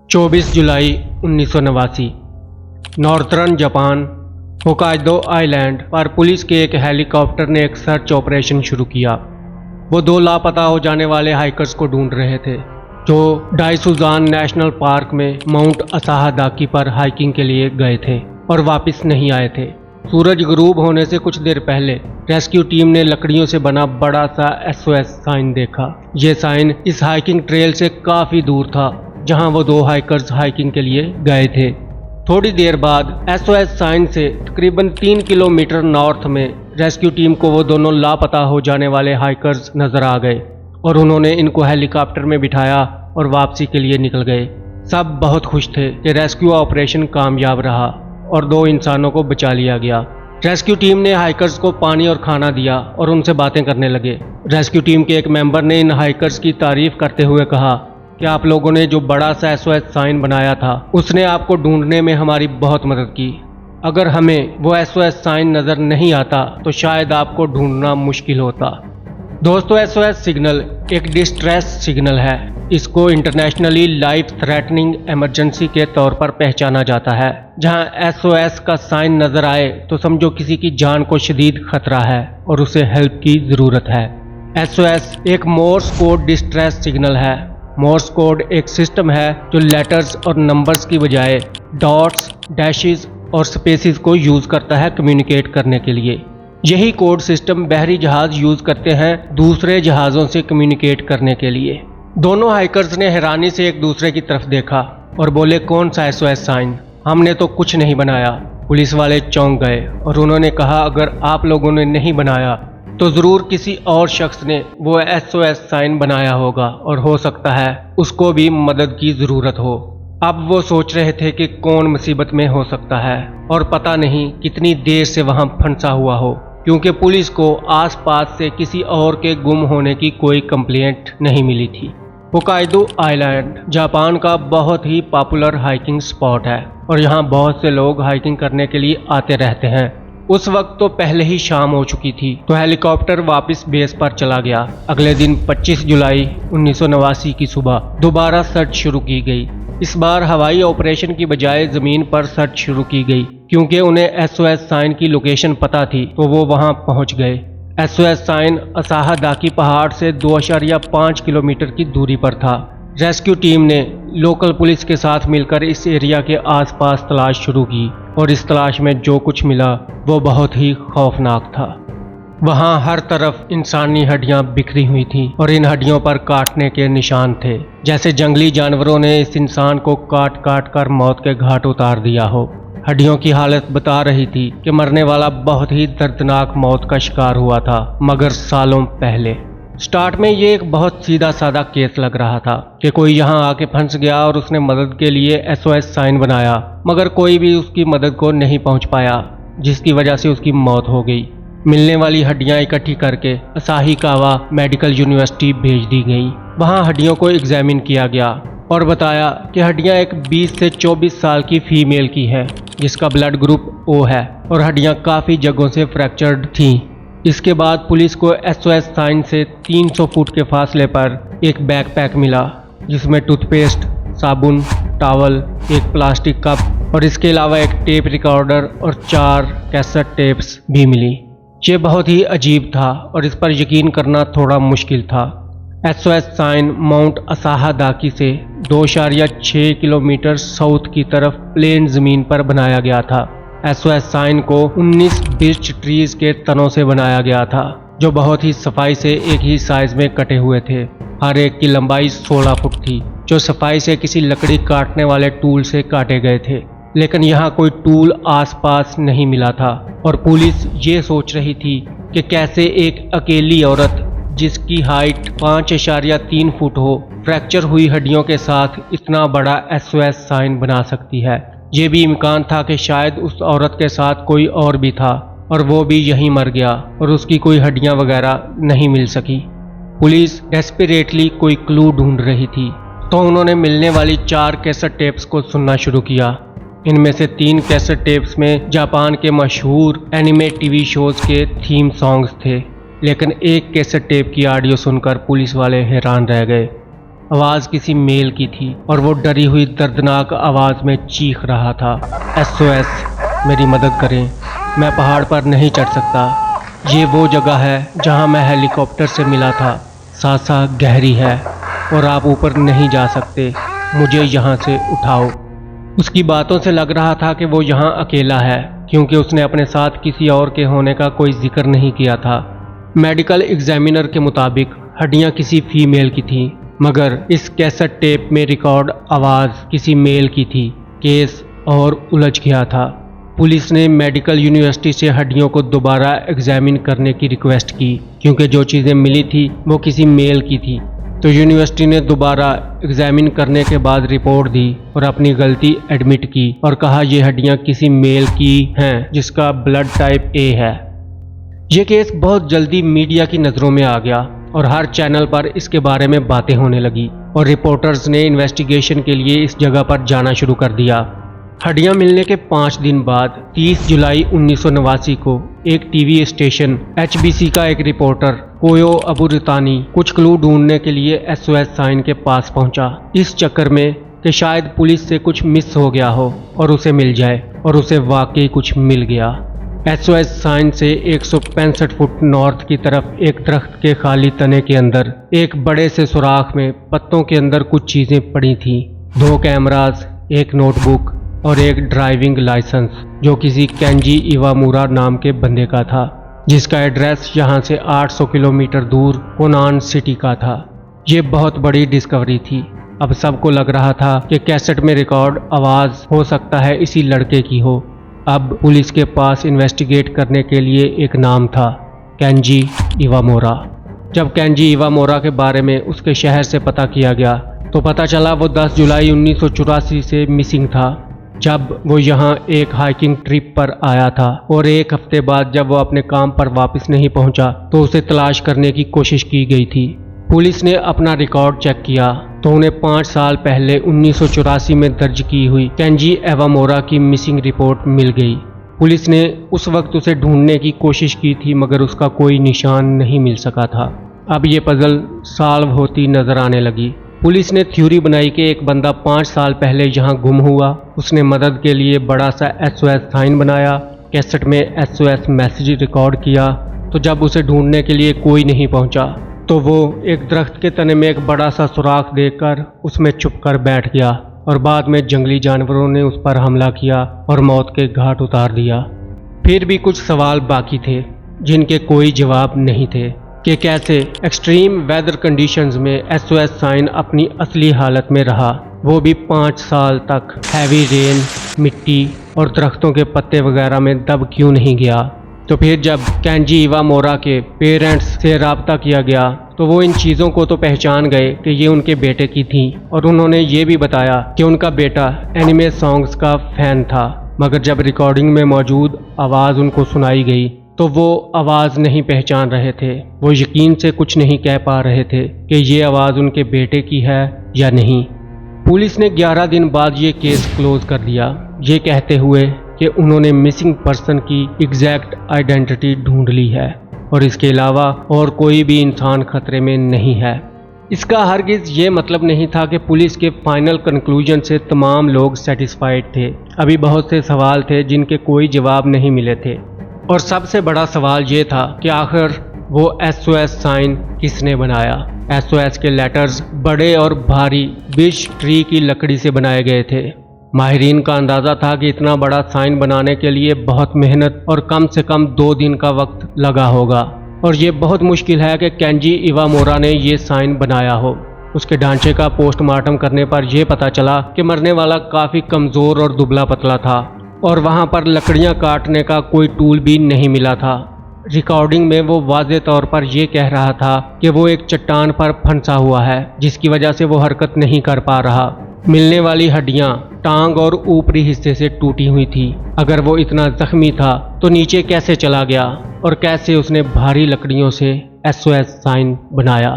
24 जुलाई 1989 northern Japan Hokkaido island पर police के एक हेलीकॉप्टर ने एक सर्च ऑपरेशन शुरू किया। वो दो लापता हो जाने वाले हाइकर्स को ढूंढ रहे थे जो डाइसुजान नेशनल पार्क में माउंट असाहादाकी पर हाइकिंग के लिए गए थे और वापस नहीं आए थे। सूरज गुरूब होने से कुछ देर पहले रेस्क्यू टीम ने लकड़ियों से बना बड़ा सा SOS साइन देखा। ये साइन इस हाइकिंग ट्रेल से काफ़ी दूर था जहां वो दो हाइकर्स हाइकिंग के लिए गए थे। थोड़ी देर बाद SOS साइन से तकरीबन 3 किलोमीटर नॉर्थ में रेस्क्यू टीम को वो दोनों लापता हो जाने वाले हाइकर्स नजर आ गए और उन्होंने इनको हेलीकॉप्टर में बिठाया और वापसी के लिए निकल गए। सब बहुत खुश थे कि रेस्क्यू ऑपरेशन कामयाब रहा और दो इंसानों को बचा लिया गया। रेस्क्यू टीम ने हाइकर्स को पानी और खाना दिया और उनसे बातें करने लगे। रेस्क्यू टीम के एक मेंबर ने इन हाइकर्स की तारीफ करते हुए कहा कि आप लोगों ने जो बड़ा सा SOS साइन बनाया था उसने आपको ढूंढने में हमारी बहुत मदद की। अगर हमें वो SOS साइन नज़र नहीं आता तो शायद आपको ढूंढना मुश्किल होता। दोस्तों, SOS सिग्नल एक डिस्ट्रेस सिग्नल है। इसको इंटरनेशनली लाइफ थ्रेटनिंग इमरजेंसी के तौर पर पहचाना जाता है। जहां SOS का साइन नज़र आए तो समझो किसी की जान को शदीद खतरा है और उसे हेल्प की ज़रूरत है। SOS एक मोर्स कोड डिस्ट्रेस सिग्नल है। मोर्स कोड एक सिस्टम है जो लेटर्स और नंबर्स की बजाय डॉट्स, डैशेस और स्पेसिस को यूज़ करता है कम्युनिकेट करने के लिए। यही कोड सिस्टम बहरी जहाज यूज़ करते हैं दूसरे जहाज़ों से कम्युनिकेट करने के लिए। दोनों हाइकर्स ने हैरानी से एक दूसरे की तरफ देखा और बोले, कौन सा SOS साइन? हमने तो कुछ नहीं बनाया। पुलिस वाले चौंक गए और उन्होंने कहा, अगर आप लोगों ने नहीं बनाया तो ज़रूर किसी और शख्स ने वो SOS साइन बनाया होगा और हो सकता है उसको भी मदद की ज़रूरत हो। अब वो सोच रहे थे कि कौन मुसीबत में हो सकता है और पता नहीं कितनी देर से वहाँ फंसा हुआ हो, क्योंकि पुलिस को आसपास से किसी और के गुम होने की कोई कंप्लेंट नहीं मिली थी। होकाइडो आइलैंड जापान का बहुत ही पॉपुलर हाइकिंग स्पॉट है और यहाँ बहुत से लोग हाइकिंग करने के लिए आते रहते हैं। उस वक्त तो पहले ही शाम हो चुकी थी तो हेलीकॉप्टर वापस बेस पर चला गया। अगले दिन 25 जुलाई 1989 की सुबह दोबारा सर्च शुरू की गई। इस बार हवाई ऑपरेशन की बजाय ज़मीन पर सर्च शुरू की गई, क्योंकि उन्हें SOS साइन की लोकेशन पता थी तो वो वहां पहुंच गए। SOS साइन असाहादाकी पहाड़ से 2.5 किलोमीटर की दूरी पर था। रेस्क्यू टीम ने लोकल पुलिस के साथ मिलकर इस एरिया के आसपास तलाश शुरू की और इस तलाश में जो कुछ मिला वो बहुत ही खौफनाक था। वहाँ हर तरफ इंसानी हड्डियाँ बिखरी हुई थीं और इन हड्डियों पर काटने के निशान थे, जैसे जंगली जानवरों ने इस इंसान को काट काट कर मौत के घाट उतार दिया हो। हड्डियों की हालत बता रही थी कि मरने वाला बहुत ही दर्दनाक मौत का शिकार हुआ था, मगर सालों पहले। स्टार्ट में ये एक बहुत सीधा साधा केस लग रहा था कि कोई यहाँ आके फंस गया और उसने मदद के लिए SOS साइन बनाया, मगर कोई भी उसकी मदद को नहीं पहुँच पाया, जिसकी वजह से उसकी मौत हो गई। मिलने वाली हड्डियां इकट्ठी करके असाहिकावा मेडिकल यूनिवर्सिटी भेज दी गई। वहां हड्डियों को एग्जामिन किया गया और बताया कि हड्डियां एक 20 से 24 साल की फीमेल की है जिसका ब्लड ग्रुप O है और हड्डियां काफ़ी जगहों से फ्रैक्चर्ड थीं। इसके बाद पुलिस को SOS साइन से 300 फुट के फासले पर एक बैकपैक मिला जिसमें टूथपेस्ट, साबुन, टॉवल, एक प्लास्टिक कप और इसके अलावा एक टेप रिकॉर्डर और 4 कैसेट टेप्स भी मिली। ये बहुत ही अजीब था और इस पर यकीन करना थोड़ा मुश्किल था। SOS साइन माउंट असाहादाकी से 2.6 किलोमीटर साउथ की तरफ प्लेन ज़मीन पर बनाया गया था। SOS साइन को 19 बिर्च ट्रीज के तनों से बनाया गया था जो बहुत ही सफाई से एक ही साइज में कटे हुए थे। हर एक की लंबाई 16 फुट थी जो सफाई से किसी लकड़ी काटने वाले टूल से काटे गए थे, लेकिन यहाँ कोई टूल आसपास नहीं मिला था और पुलिस ये सोच रही थी कि कैसे एक अकेली औरत जिसकी हाइट 5.3 फुट हो फ्रैक्चर हुई हड्डियों के साथ इतना बड़ा SOS साइन बना सकती है। ये भी इम्कान था कि शायद उस औरत के साथ कोई और भी था और वो भी यहीं मर गया और उसकी कोई हड्डियां वगैरह नहीं मिल सकी। पुलिस डेस्परेटली कोई क्लू ढूंढ रही थी तो उन्होंने मिलने वाली 4 कैसेट टेप्स को सुनना शुरू किया। इनमें से 3 कैसेट टेप्स में जापान के मशहूर एनिमे टीवी शोज के थीम सॉन्ग्स थे, लेकिन एक कैसेट टेप की ऑडियो सुनकर पुलिस वाले हैरान रह गए। आवाज किसी मेल की थी और वो डरी हुई दर्दनाक आवाज में चीख रहा था, SOS, मेरी मदद करें, मैं पहाड़ पर नहीं चढ़ सकता। ये वो जगह है जहां मैं हेलीकॉप्टर से मिला था। सासा गहरी है और आप ऊपर नहीं जा सकते, मुझे यहाँ से उठाओ। उसकी बातों से लग रहा था कि वो यहाँ अकेला है, क्योंकि उसने अपने साथ किसी और के होने का कोई जिक्र नहीं किया था। मेडिकल एग्जामिनर के मुताबिक हड्डियाँ किसी फीमेल की थीं, मगर इस कैसेट टेप में रिकॉर्ड आवाज़ किसी मेल की थी। केस और उलझ गया था। पुलिस ने मेडिकल यूनिवर्सिटी से हड्डियों को दोबारा एग्जामिन करने की रिक्वेस्ट की, क्योंकि जो चीज़ें मिली थी वो किसी मेल की थी। तो यूनिवर्सिटी ने दोबारा एग्जामिन करने के बाद रिपोर्ट दी और अपनी गलती एडमिट की और कहा ये हड्डियां किसी मेल की हैं जिसका ब्लड टाइप A है। ये केस बहुत जल्दी मीडिया की नज़रों में आ गया और हर चैनल पर इसके बारे में बातें होने लगी और रिपोर्टर्स ने इन्वेस्टिगेशन के लिए इस जगह पर जाना शुरू कर दिया। हड्डियां मिलने के 5 दिन बाद 30 जुलाई 1989 को एक टीवी स्टेशन HBC का एक रिपोर्टर कोयो अबुरितानी कुछ क्लू ढूंढने के लिए SOS साइन के पास पहुंचा, इस चक्कर में कि शायद पुलिस से कुछ मिस हो गया हो और उसे मिल जाए, और उसे वाकई कुछ मिल गया। SOS साइन से 165 फुट नॉर्थ की तरफ एक दरख्त के खाली तने के अंदर एक बड़े से सुराख में पत्तों के अंदर कुछ चीजें पड़ी थीं। 2 कैमरास, एक नोटबुक और एक ड्राइविंग लाइसेंस जो किसी केंजी इवामुरा नाम के बंदे का था, जिसका एड्रेस यहाँ से 800 किलोमीटर दूर कोनान सिटी का था। ये बहुत बड़ी डिस्कवरी थी। अब सबको लग रहा था कि कैसेट में रिकॉर्ड आवाज़ हो सकता है इसी लड़के की हो। अब पुलिस के पास इन्वेस्टिगेट करने के लिए एक नाम था, केंजी इवामोरा। जब केंजी इवामोरा के बारे में उसके शहर से पता किया गया तो पता चला वो 10 जुलाई 1984 से मिसिंग था, जब वो यहाँ एक हाइकिंग ट्रिप पर आया था, और एक हफ्ते बाद जब वो अपने काम पर वापस नहीं पहुंचा तो उसे तलाश करने की कोशिश की गई थी। पुलिस ने अपना रिकॉर्ड चेक किया तो उन्हें 5 साल पहले 1984 में दर्ज की हुई केंजी इवामोरा की मिसिंग रिपोर्ट मिल गई। पुलिस ने उस वक्त उसे ढूंढने की कोशिश की थी, मगर उसका कोई निशान नहीं मिल सका था। अब ये पजल सॉल्व होती नजर आने लगी। पुलिस ने थ्योरी बनाई कि एक बंदा 5 साल पहले यहाँ गुम हुआ, उसने मदद के लिए बड़ा सा SOS साइन बनाया, कैसेट में SOS मैसेज रिकॉर्ड किया, तो जब उसे ढूंढने के लिए कोई नहीं पहुंचा तो वो एक दरख्त के तने में एक बड़ा सा सुराख देखकर उसमें छुपकर बैठ गया, और बाद में जंगली जानवरों ने उस पर हमला किया और मौत के घाट उतार दिया। फिर भी कुछ सवाल बाकी थे जिनके कोई जवाब नहीं थे कि कैसे एक्सट्रीम वेदर कंडीशंस में SOS साइन अपनी असली हालत में रहा, वो भी 5 साल तक। हैवी रेन, मिट्टी और दरख्तों के पत्ते वगैरह में दब क्यों नहीं गया। तो फिर जब केंजी इवामोरा के पेरेंट्स से रब्ता किया गया तो वो इन चीज़ों को तो पहचान गए कि ये उनके बेटे की थी, और उन्होंने ये भी बताया कि उनका बेटा एनिमे सॉन्ग्स का फैन था। मगर जब रिकॉर्डिंग में मौजूद आवाज़ उनको सुनाई गई तो वो आवाज़ नहीं पहचान रहे थे। वो यकीन से कुछ नहीं कह पा रहे थे कि ये आवाज़ उनके बेटे की है या नहीं। पुलिस ने 11 दिन बाद ये केस क्लोज कर दिया, ये कहते हुए कि उन्होंने मिसिंग पर्सन की एग्जैक्ट आइडेंटिटी ढूंढ ली है और इसके अलावा और कोई भी इंसान खतरे में नहीं है। इसका हरगिज़ ये मतलब नहीं था कि पुलिस के फाइनल कंक्लूजन से तमाम लोग सेटिस्फाइड थे। अभी बहुत से सवाल थे जिनके कोई जवाब नहीं मिले थे, और सबसे बड़ा सवाल ये था कि आखिर वो SOS साइन किसने बनाया। SOS के लेटर्स बड़े और भारी बिश ट्री की लकड़ी से बनाए गए थे। माहिरीन का अंदाज़ा था कि इतना बड़ा साइन बनाने के लिए बहुत मेहनत और कम से कम 2 दिन का वक्त लगा होगा, और ये बहुत मुश्किल है कि केंजी इवामोरा ने ये साइन बनाया हो। उसके ढांचे का पोस्टमार्टम करने पर यह पता चला कि मरने वाला काफ़ी कमज़ोर और दुबला पतला था, और वहाँ पर लकड़ियाँ काटने का कोई टूल भी नहीं मिला था। रिकॉर्डिंग में वो वाज़े तौर पर यह कह रहा था कि वो एक चट्टान पर फंसा हुआ है, जिसकी वजह से वो हरकत नहीं कर पा रहा। मिलने वाली हड्डियाँ टांग और ऊपरी हिस्से से टूटी हुई थी। अगर वो इतना जख्मी था तो नीचे कैसे चला गया, और कैसे उसने भारी लकड़ियों से SOS साइन बनाया।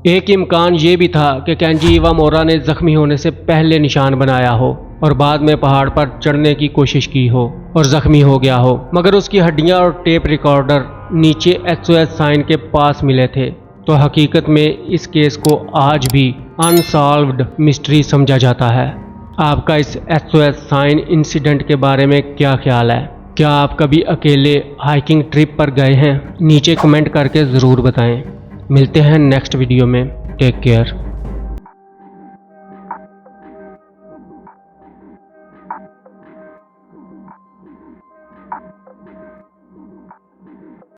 एक इम्कान ये भी था कि केंजी इवामोरा ने जख्मी होने से पहले निशान बनाया हो और बाद में पहाड़ पर चढ़ने की कोशिश की हो और जख्मी हो गया हो, मगर उसकी हड्डियां और टेप रिकॉर्डर नीचे SOS साइन के पास मिले थे। तो हकीकत में इस केस को आज भी अनसॉल्व्ड मिस्ट्री समझा जाता है। आपका इस SOS साइन इंसिडेंट के बारे में क्या ख्याल है? क्या आप कभी अकेले हाइकिंग ट्रिप पर गए हैं? नीचे कमेंट करके ज़रूर बताएं। मिलते हैं नेक्स्ट वीडियो में। Take care.